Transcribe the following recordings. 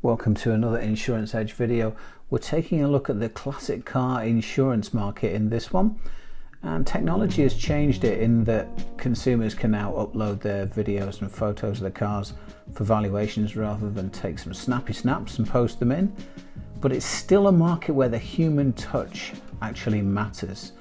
Welcome to another Insurance Edge video. We're taking a look at the classic car insurance market in this one, and technology has changed it in that consumers can now upload their videos and photos of the cars for valuations rather than take some snappy snaps and post them in. But it's still a market where the human touch actually matters,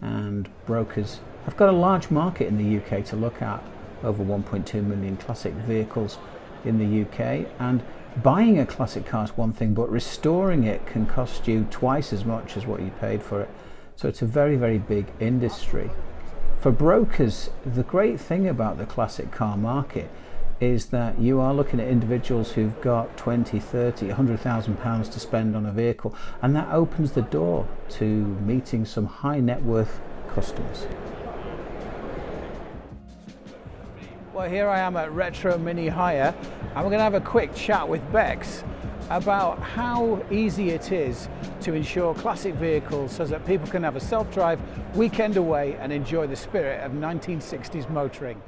and brokers have got a large market in the UK to look at, over 1.2 million classic vehicles in the UK, and buying a classic car is one thing, but restoring it can cost you twice as much as what you paid for it. So it's a very, very big industry. For brokers, the great thing about the classic car market is that you are looking at individuals who've got 20, 30, 100,000 pounds to spend on a vehicle, and that opens the door to meeting some high net worth customers. Well, here I am at Retro Mini Hire, and we're going to have a quick chat with Bex about how easy it is to insure classic vehicles so that people can have a self-drive weekend away and enjoy the spirit of 1960s motoring.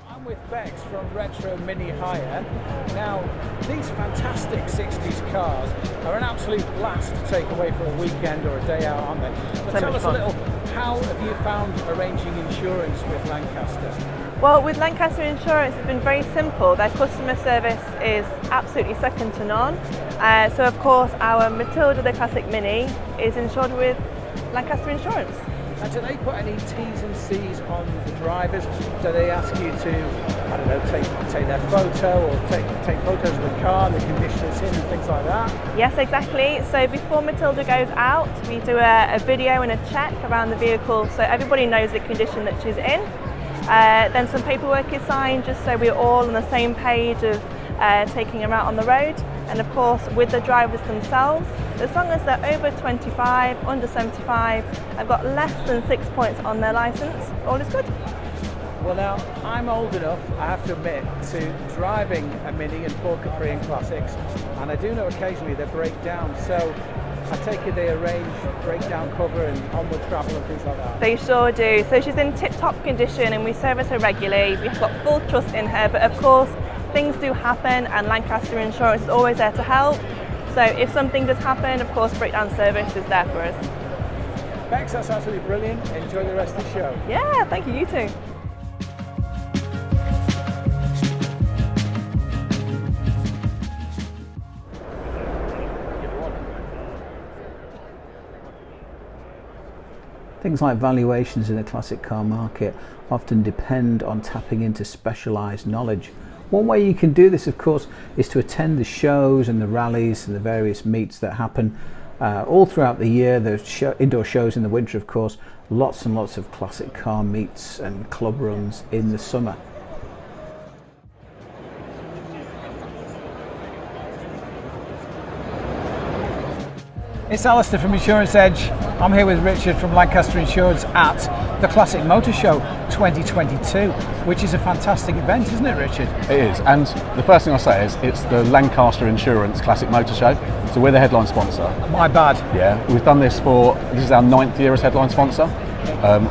I'm with Bex from Retro Mini Hire. Now, these fantastic 60s cars are an absolute blast to take away for a weekend or a day out, aren't they? But tell us a little, how have you found arranging insurance with Lancaster? Well, with Lancaster Insurance, it's been very simple. Their customer service is absolutely second to none. So of course, our Matilda, the Classic Mini, is insured with Lancaster Insurance. And do they put any T's and C's on the drivers? Do they ask you to, I don't know, take their photo or take photos of the car, the condition it's in and things like that? Yes, exactly. So before Matilda goes out, we do a video and a check around the vehicle so everybody knows the condition that she's in. Then some paperwork is signed just so we're all on the same page of taking them out on the road. And of course, with the drivers themselves, as long as they're over 25, under 75, I've got less than 6 points on their licence, all is good. Well now, I'm old enough, I have to admit, to driving a Mini and Ford Capri and Classics, and I do know occasionally they break down, so I take it they arrange breakdown cover and onward travel and things like that. They sure do. So she's in tip-top condition and we service her regularly. We've got full trust in her, but of course things do happen and Lancaster Insurance is always there to help. So if something does happen, of course breakdown service is there for us. Bex, that's absolutely brilliant. Enjoy the rest of the show. Yeah, thank you, you too. Things like valuations in the classic car market often depend on tapping into specialised knowledge. One way you can do this, of course, is to attend the shows and the rallies and the various meets that happen all throughout the year. There's indoor shows in the winter, of course, lots and lots of classic car meets and club runs in the summer. It's Alistair from Insurance Edge. I'm here with Richard from Lancaster Insurance at the Classic Motor Show 2022, which is a fantastic event, isn't it, Richard? It is, and the first thing I'll say is it's the Lancaster Insurance Classic Motor Show, so we're the headline sponsor. My bad. Yeah, we've done this this is our 9th year as headline sponsor.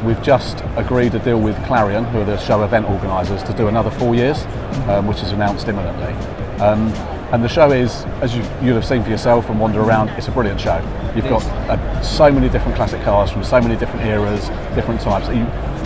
We've just agreed a deal with Clarion, who are the show event organisers, to do another 4 years, which is announced imminently. And the show is, as you'll have seen for yourself and wander around, it's a brilliant show. You've got so many different classic cars from so many different eras, different types.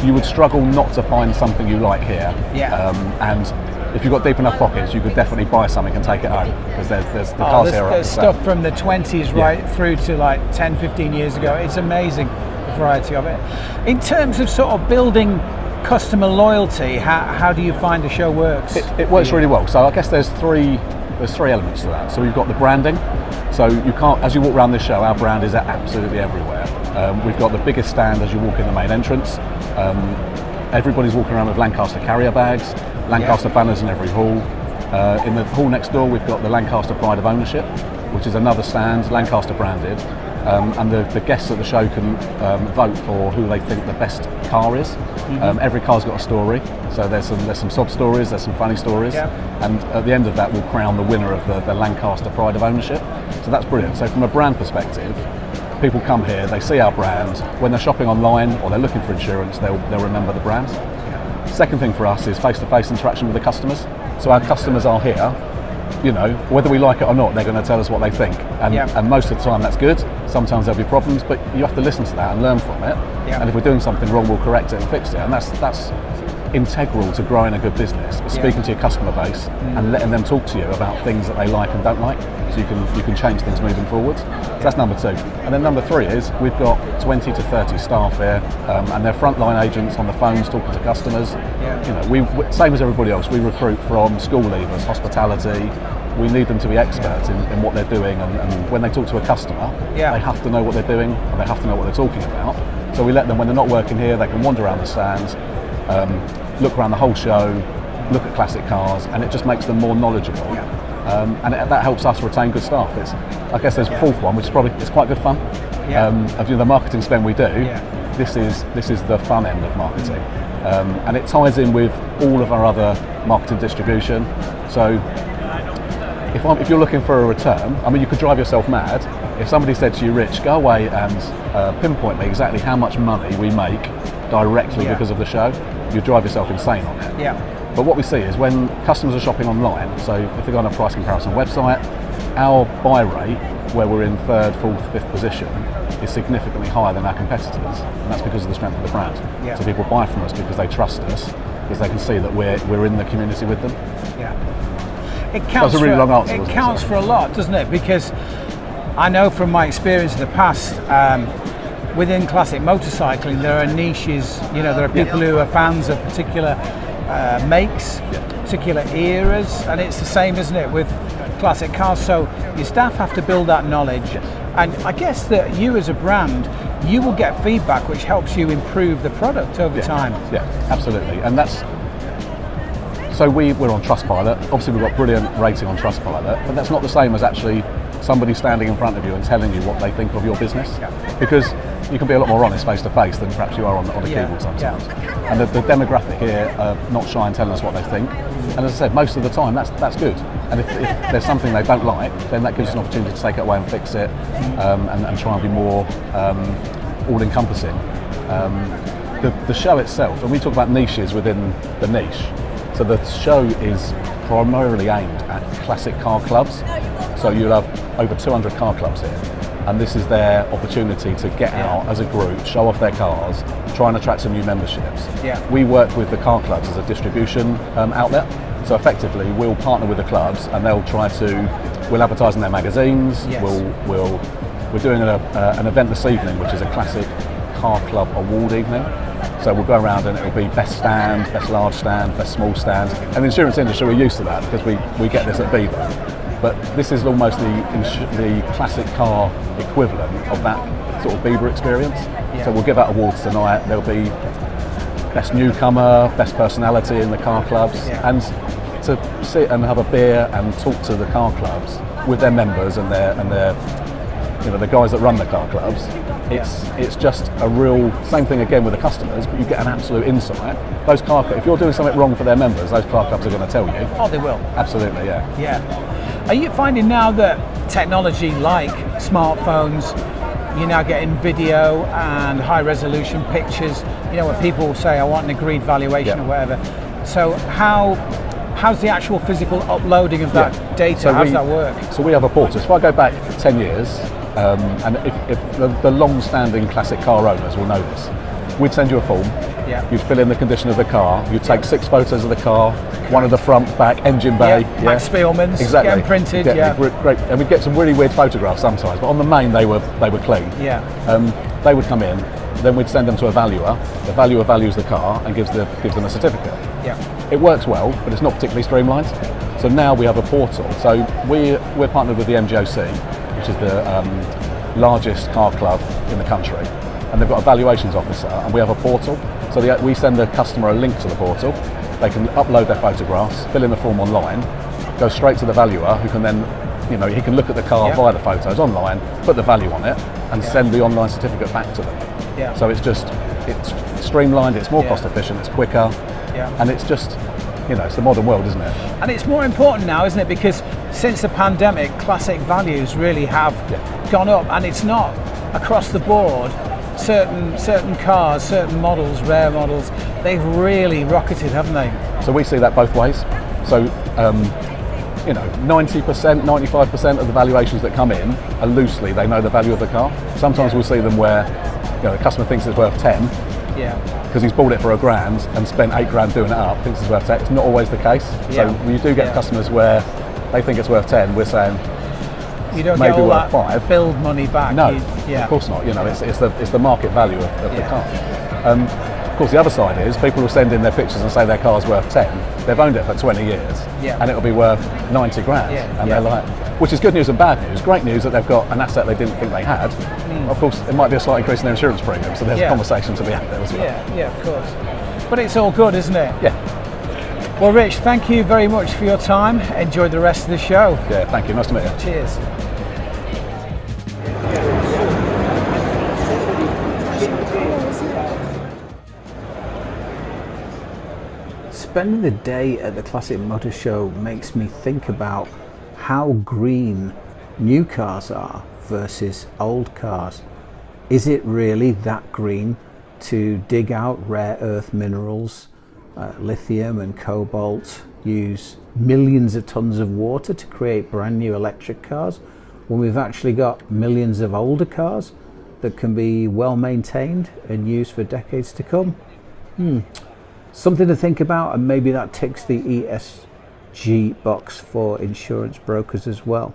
You would struggle not to find something you like here. Yeah. And if you've got deep enough pockets, you could definitely buy something and take it home, because there's the cars here. There's stuff from the 20s right through to like 10, 15 years ago. It's amazing, the variety of it. In terms of sort of building customer loyalty, how do you find the show works? It works really well. So I guess there's three elements to that. So we've got the branding. So you can't, as you walk around this show, our brand is absolutely everywhere. We've got the biggest stand as you walk in the main entrance. Everybody's walking around with Lancaster carrier bags, Lancaster banners in every hall. In the hall next door, we've got the Lancaster Pride of Ownership, which is another stand, Lancaster branded. And the guests at the show can vote for who they think the best car is. Every car's got a story, so there's some sob stories, there's some funny stories, and at the end of that we'll crown the winner of the Lancaster Pride of Ownership. So that's brilliant. So from a brand perspective, people come here, they see our brand. When they're shopping online or they're looking for insurance, they'll remember the brand. Second thing for us is face-to-face interaction with the customers. So our customers are here you know, whether we like it or not, they're going to tell us what they think. And most of the time that's good. Sometimes there'll be problems, but you have to listen to that and learn from it. And if we're doing something wrong, we'll correct it and fix it. And that's integral to growing a good business, is speaking to your customer base and letting them talk to you about things that they like and don't like, so you can change things moving forward. So that's number 2. And then number 3 is we've got 20 to 30 staff here, and they're frontline agents on the phones talking to customers. You know, we same as everybody else, we recruit from school leavers, hospitality. We need them to be experts in what they're doing, and when they talk to a customer, they have to know what they're doing and they have to know what they're talking about. So we let them, when they're not working here, they can wander around the stands, look around the whole show, look at classic cars, and it just makes them more knowledgeable. And that helps us retain good staff. I guess there's a fourth one, which is it's quite good fun. Of the marketing spend we do, this is the fun end of marketing, and it ties in with all of our other marketing distribution. So if you're looking for a return, I mean, you could drive yourself mad if somebody said to you, Rich, go away and pinpoint me exactly how much money we make directly because of the show. You'd drive yourself insane on it. But what we see is when customers are shopping online, so if they go on a price comparison website, our buy rate, where we're in 3rd, 4th, 5th position, is significantly higher than our competitors, and that's because of the strength of the brand. So people buy from us because they trust us, because they can see that we're in the community with them. It counts. That's a really long answer. It counts for a lot, doesn't it? Because I know from my experience in the past, within classic motorcycling, there are niches. You know, there are people who are fans of particular makes, particular eras, and it's the same, isn't it, with classic cars? So your staff have to build that knowledge, and I guess that you as a brand, you will get feedback which helps you improve the product over time. Yeah, absolutely, and that's. So we're on Trustpilot. Obviously, we've got brilliant rating on Trustpilot, but that's not the same as actually somebody standing in front of you and telling you what they think of your business, because you can be a lot more honest face to face than perhaps you are on a keyboard sometimes. And the demographic here are not shy in telling us what they think. And as I said, most of the time that's good. And if there's something they don't like, then that gives us an opportunity to take it away and fix it, and try and be more all-encompassing. The show itself, and we talk about niches within the niche. So the show is primarily aimed at classic car clubs. So you'll have over 200 car clubs here, and this is their opportunity to get out as a group, show off their cars, try and attract some new memberships. We work with the car clubs as a distribution outlet. So effectively, we'll partner with the clubs, and we'll advertise in their magazines. We're doing an event this evening, which is a classic car club award evening. So we'll go around and it'll be best stand, best large stand, best small stand. And the insurance industry, we're used to that because we get this at Beaver. But this is almost the classic car equivalent of that sort of Beaver experience. So we'll give out awards tonight. There'll be best newcomer, best personality in the car clubs. And to sit and have a beer and talk to the car clubs with their members and their the guys that run the car clubs, it's just a real same thing again with the customers, but you get an absolute insight. If you're doing something wrong for their members, those car clubs are going to tell you. Oh, they will. Absolutely, yeah. Are you finding now that technology like smartphones, you're now getting video and high resolution pictures, where people say, I want an agreed valuation or whatever. So how's the actual physical uploading of that data? So how does that work? So we have a portal. So if I go back 10 years, and if the long-standing classic car owners will know this, we'd send you a form. You'd fill in the condition of the car. You'd take 6 photos of the car, one of the front, back, engine bay. Max Spielman's, exactly. Get them printed. Great. And we'd get some really weird photographs sometimes, but on the main they were clean. They would come in. Then we'd send them to a valuer. The valuer values the car and gives them a certificate. It works well, but it's not particularly streamlined. So now we have a portal. So we're partnered with the MGOC, which is the largest car club in the country, and they've got a valuations officer, and we have a portal. So we send the customer a link to the portal. They can upload their photographs, fill in the form online, go straight to the valuer, who can then, he can look at the car via the photos online, put the value on it, and send the online certificate back to them. So it's streamlined, it's more cost efficient, it's quicker, and it's just, it's the modern world, isn't it? And it's more important now, isn't it? Because since the pandemic, classic values really have gone up, and it's not across the board. Certain cars, certain models, rare models, they've really rocketed, haven't they? So we see that both ways. So you know, 90%, 95% of the valuations that come in are loosely, they know the value of the car. Sometimes we'll see them where, you know, the customer thinks it's worth 10, because he's bought it for £1,000 and spent £8,000 doing it up, thinks it's worth 10. It's not always the case. So you do get customers where they think it's worth 10, we're saying, you don't maybe get all worth that 5. build money back. No, of course not. You know, it's the market value of the car. Of course, the other side is people will send in their pictures and say their car's worth 10. They've owned it for 20 years, and it'll be worth 90 grand. And they're like, which is good news and bad news. Great news that they've got an asset they didn't think they had. Of course, it might be a slight increase in their insurance premium, so there's a conversation to be had there as well. Yeah, of course. But it's all good, isn't it? Yeah. Well, Rich, thank you very much for your time. Enjoy the rest of the show. Yeah, thank you. Nice to meet you. Cheers. Spending the day at the Classic Motor Show makes me think about how green new cars are versus old cars. Is it really that green to dig out rare earth minerals, lithium and cobalt, use millions of tons of water to create brand new electric cars, when we've actually got millions of older cars that can be well maintained and used for decades to come? Something to think about, and maybe that ticks the ESG box for insurance brokers as well.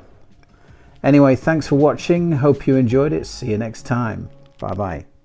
Anyway, thanks for watching. Hope you enjoyed it. See you next time. Bye bye.